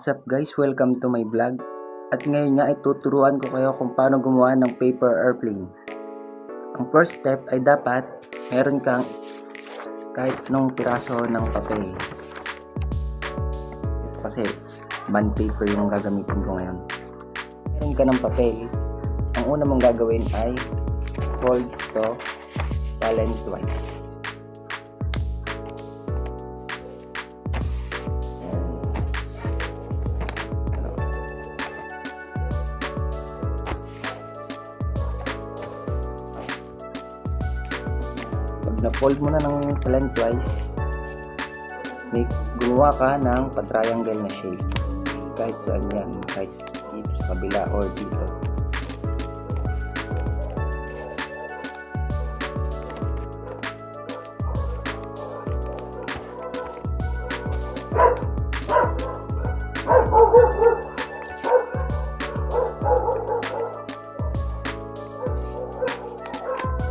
What's up guys? Welcome to my vlog. At ngayon nga ay tuturuan ko kayo kung paano gumawa ng paper airplane. Ang first step ay dapat meron kang kahit anong piraso ng papel. Kasi bond paper yung gagamitin ko ngayon. Meron ka ng papel. Ang una mong gagawin ay fold to lengthwise. Na-fold mo na ng lengthwise, gumawa ka ng pa-triangle na shape kahit saan yan, kahit dito sa kabila or dito.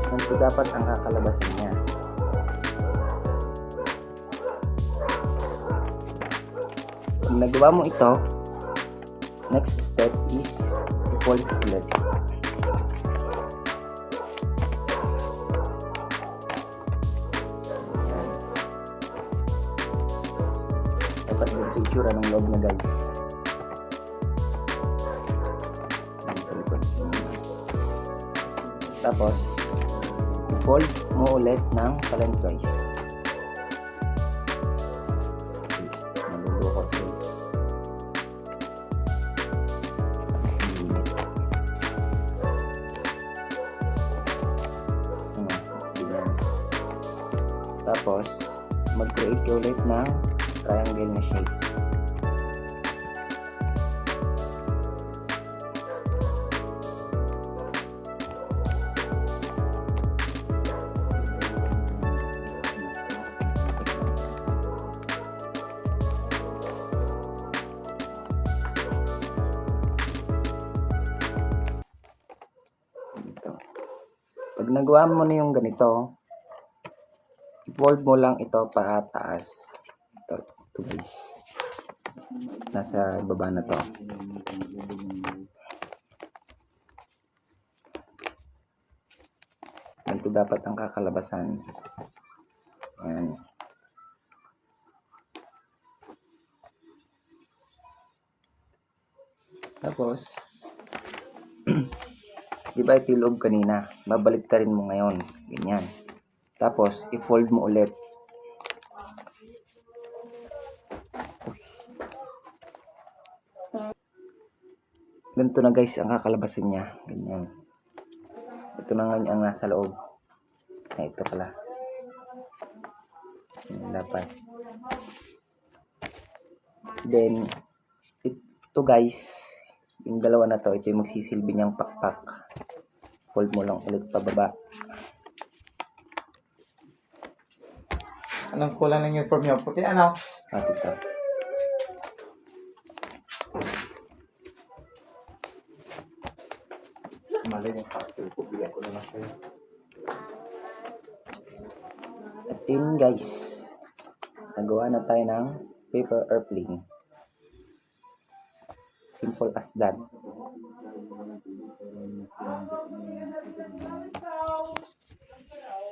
Ganito dapat ang kakalabasan niya. Kung nagawa mo ito, next step is i-fold ulit. Dapat ganito yung tsura ng loob na guys. Sa likod. Tapos i-fold mo ulit ng lengthwise. Tapos mag-create ka ulit ng triangle na shape. Pag nagawa mo na yung ganito, i-fold mo lang ito pataas. Ito guys. Nasa baba na to. Ganito dapat ang kakalabasan. Ayan. Tapos di ba ito yung loob kanina? Babalik ka rin mo ngayon. Ganyan. Tapos, i-fold mo ulit. Ganito na guys ang kakalabasan niya. Ganyan. Ito na nga ang nasa loob. Ay, ito pala. Dapat. Then, ito guys, yung dalawa na to, ito yung magsisilbi niyang pakpak. Fold mo lang ulit pababa. Anong kulay ng uniform niyo? Puti ano? At ito. Mali yung pastel ko. Bigyan ko na lang sa'yo. At yun guys. Nagawa na tayo ng paper airplane. Simple as that.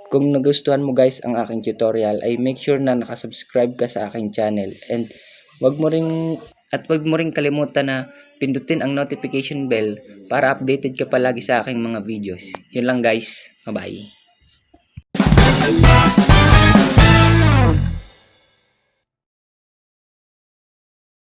Kung nagustuhan mo guys ang aking tutorial ay make sure na nakasubscribe ka sa aking channel and wag mo ring kalimutan na pindutin ang notification bell para updated ka palagi sa aking mga videos. Yun lang guys. Bye bye.